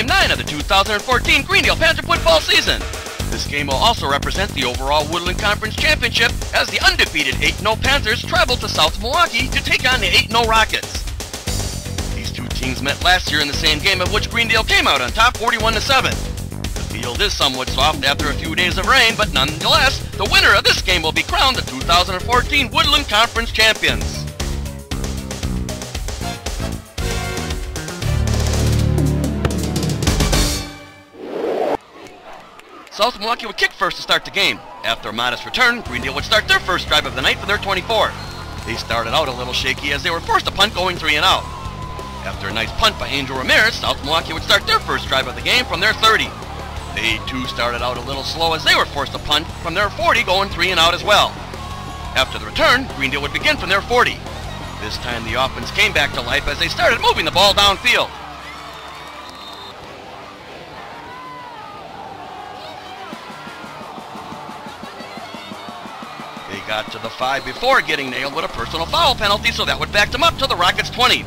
Game 9 of the 2014 Greendale Panther football season. This game will also represent the overall Woodland Conference Championship as the undefeated 8-0 Panthers travel to South Milwaukee to take on the 8-0 Rockets. These two teams met last year in the same game, of which Greendale came out on top 41-7. The field is somewhat soft after a few days of rain, but nonetheless, the winner of this game will be crowned the 2014 Woodland Conference champions. South Milwaukee would kick first to start the game. After a modest return, Greendale would start their first drive of the night for their 24. They started out a little shaky as they were forced to punt going 3 and out. After a nice punt by Angel Ramirez, South Milwaukee would start their first drive of the game from their 30. They too started out a little slow as they were forced to punt from their 40 going 3 and out as well. After the return, Greendale would begin from their 40. This time the offense came back to life as they started moving the ball downfield. They got to the 5 before getting nailed with a personal foul penalty, so that would back them up to the Rockets' 20.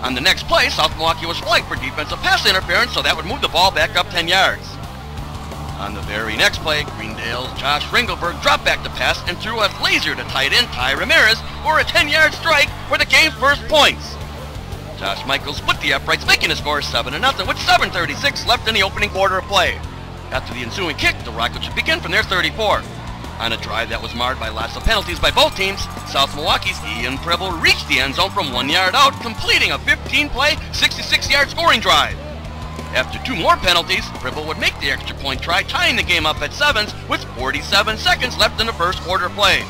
On the next play, South Milwaukee was flagged for defensive pass interference, so that would move the ball back up 10 yards. On the very next play, Greendale's Josh Ringelberg dropped back to pass and threw a laser to tight end Ty Ramirez for a 10-yard strike for the game's first points. Josh Michaels split the uprights, making the score 7-0 with 7:36 left in the opening quarter of play. After the ensuing kick, the Rockets would begin from their 34. On a drive that was marred by lots of penalties by both teams, South Milwaukee's Ian Preble reached the end zone from 1 yard out, completing a 15-play, 66-yard scoring drive. After 2 more penalties, Preble would make the extra point try, tying the game up at 7s with 47 seconds left in the first quarter of play.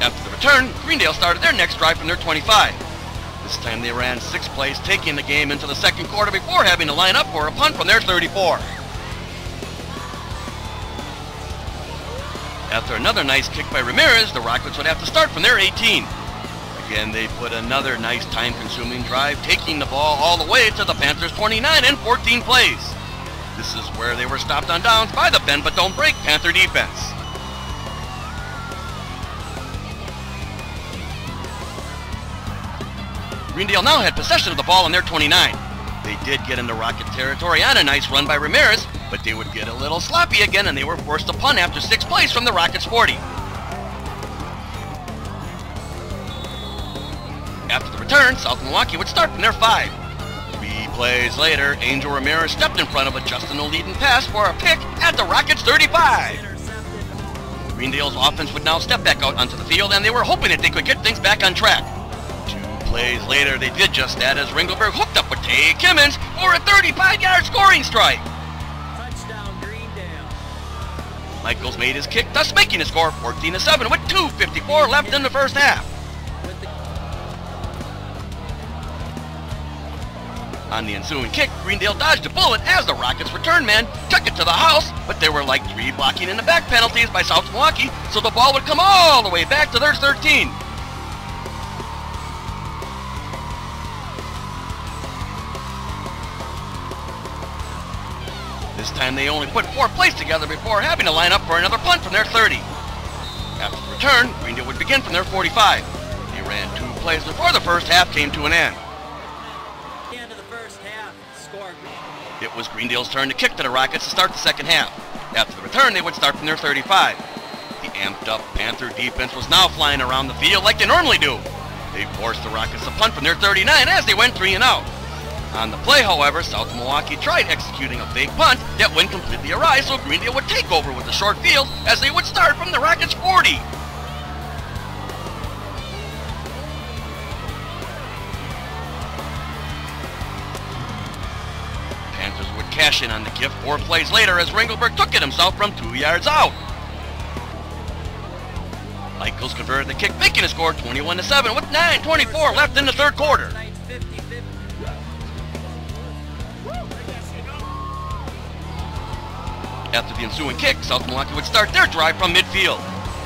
After the return, Greendale started their next drive from their 25. This time they ran 6 plays, taking the game into the second quarter before having to line up for a punt from their 34. After another nice kick by Ramirez, the Rockets would have to start from their 18. Again, they put another nice time-consuming drive, taking the ball all the way to the Panthers' 29 in 14 plays. This is where they were stopped on downs by the bend but don't break Panther defense. Greendale now had possession of the ball on their 29. They did get into Rocket territory on a nice run by Ramirez, but they would get a little sloppy again and they were forced to punt after 6 plays from the Rockets' 40. After the return, South Milwaukee would start from their 5. 3 plays later, Angel Ramirez stepped in front of a Justin O'Leadon pass for a pick at the Rockets' 35. Greendale's offense would now step back out onto the field and they were hoping that they could get things back on track. 2 plays later, they did just that as Ringelberg hooked up with Tay Kimmons for a 35-yard scoring strike. Michaels made his kick, thus making the score 14-7 with 2:54 left in the first half. On the ensuing kick, Greendale dodged a bullet as the Rockets' return man took it to the house, but there were like 3 blocking in the back penalties by South Milwaukee, so the ball would come all the way back to their 13. This time they only put 4 plays together before having to line up for another punt from their 30. After the return, Greendale would begin from their 45. They ran 2 plays before the first half came to an end. At the end of the first half, score. It was Greendale's turn to kick to the Rockets to start the second half. After the return, they would start from their 35. The amped-up Panther defense was now flying around the field like they normally do. They forced the Rockets to punt from their 39 as they went 3 and out. On the play, however, South Milwaukee tried executing a fake punt that went completely awry, so Greendale would take over with the short field as they would start from the Rockets' 40. Panthers would cash in on the gift 4 plays later as Ringelberg took it himself from 2 yards out. Michaels converted the kick, making the score 21-7 with 9:24 left in the third quarter. After the ensuing kick, South Milwaukee would start their drive from midfield.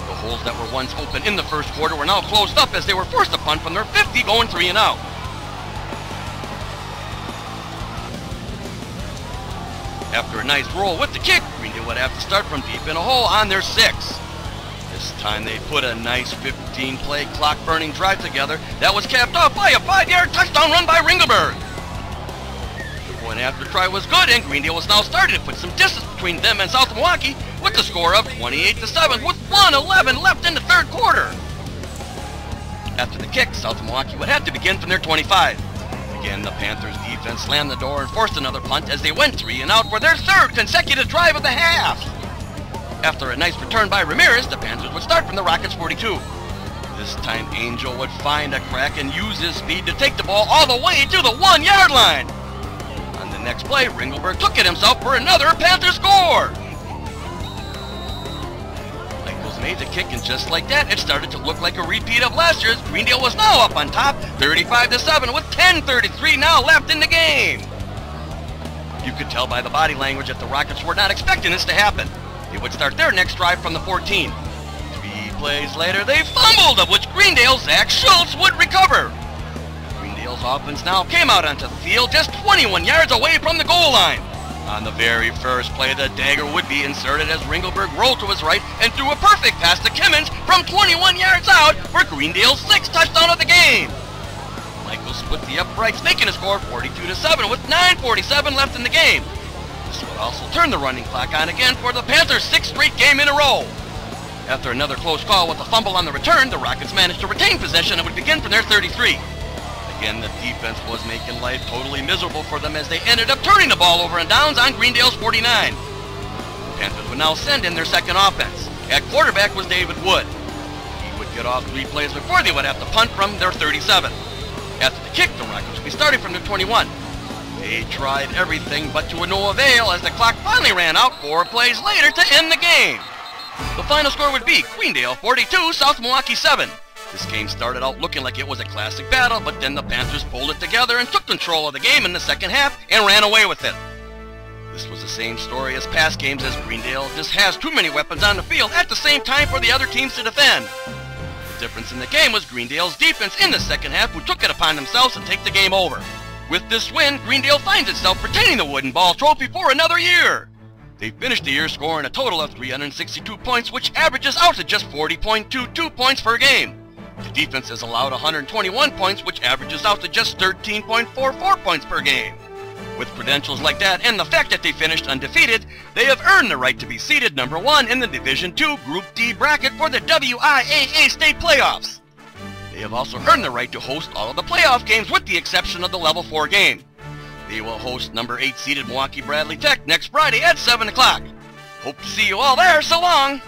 The holes that were once open in the first quarter were now closed up as they were forced to punt from their 50 going 3 and out. After a nice roll with the kick, Greendale would have to start from deep in a hole on their 6. This time they put a nice 15-play clock-burning drive together that was capped off by a 5-yard touchdown run by Ringelberg. The One after try was good, and Greendale was now starting to put some distance between them and South Milwaukee with the score of 28-7 with 1:11 left in the third quarter. After the kick, South Milwaukee would have to begin from their 25. Again, the Panthers defense slammed the door and forced another punt as they went 3 and out for their third consecutive drive of the half. After a nice return by Ramirez, the Panthers would start from the Rockets' 42. This time, Angel would find a crack and use his speed to take the ball all the way to the 1-yard line. On the next play, Ringelberg took it himself for another Panther score. Michaels made the kick, and just like that, it started to look like a repeat of last year's. Greendale was now up on top, 35-7, with 10:33 now left in the game. You could tell by the body language that the Rockets were not expecting this to happen. They would start their next drive from the 14. 3 plays later, they fumbled, of which Greendale's Zach Schultz would recover. Greendale's offense now came out onto the field just 21 yards away from the goal line. On the very first play, the dagger would be inserted as Ringelberg rolled to his right and threw a perfect pass to Kimmins from 21 yards out for Greendale's 6th touchdown of the game. Michaels split the uprights, making a score 42-7 with 9:47 left in the game. This would also turn the running clock on again for the Panthers' 6th straight game in a row. After another close call with a fumble on the return, the Rockets managed to retain possession and would begin from their 33. Again, the defense was making life totally miserable for them as they ended up turning the ball over and downs on Greendale's 49. The Panthers would now send in their second offense. At quarterback was David Wood. He would get off 3 plays before they would have to punt from their 37. After the kick, the Rockets would be starting from their 21. They tried everything but to no avail as the clock finally ran out 4 plays later to end the game. The final score would be Greendale 42, South Milwaukee 7. This game started out looking like it was a classic battle, but then the Panthers pulled it together and took control of the game in the second half and ran away with it. This was the same story as past games, as Greendale just has too many weapons on the field at the same time for the other teams to defend. The difference in the game was Greendale's defense in the second half, who took it upon themselves to take the game over. With this win, Greendale finds itself retaining the wooden ball trophy for another year. They finished the year scoring a total of 362 points, which averages out to just 40.22 points per game. The defense has allowed 121 points, which averages out to just 13.44 points per game. With credentials like that and the fact that they finished undefeated, they have earned the right to be seeded number 1 in the Division II Group D bracket for the WIAA state playoffs. They have also earned the right to host all of the playoff games with the exception of the Level 4 game. They will host number 8 seeded Milwaukee Bradley Tech next Friday at 7 o'clock. Hope to see you all there. So long!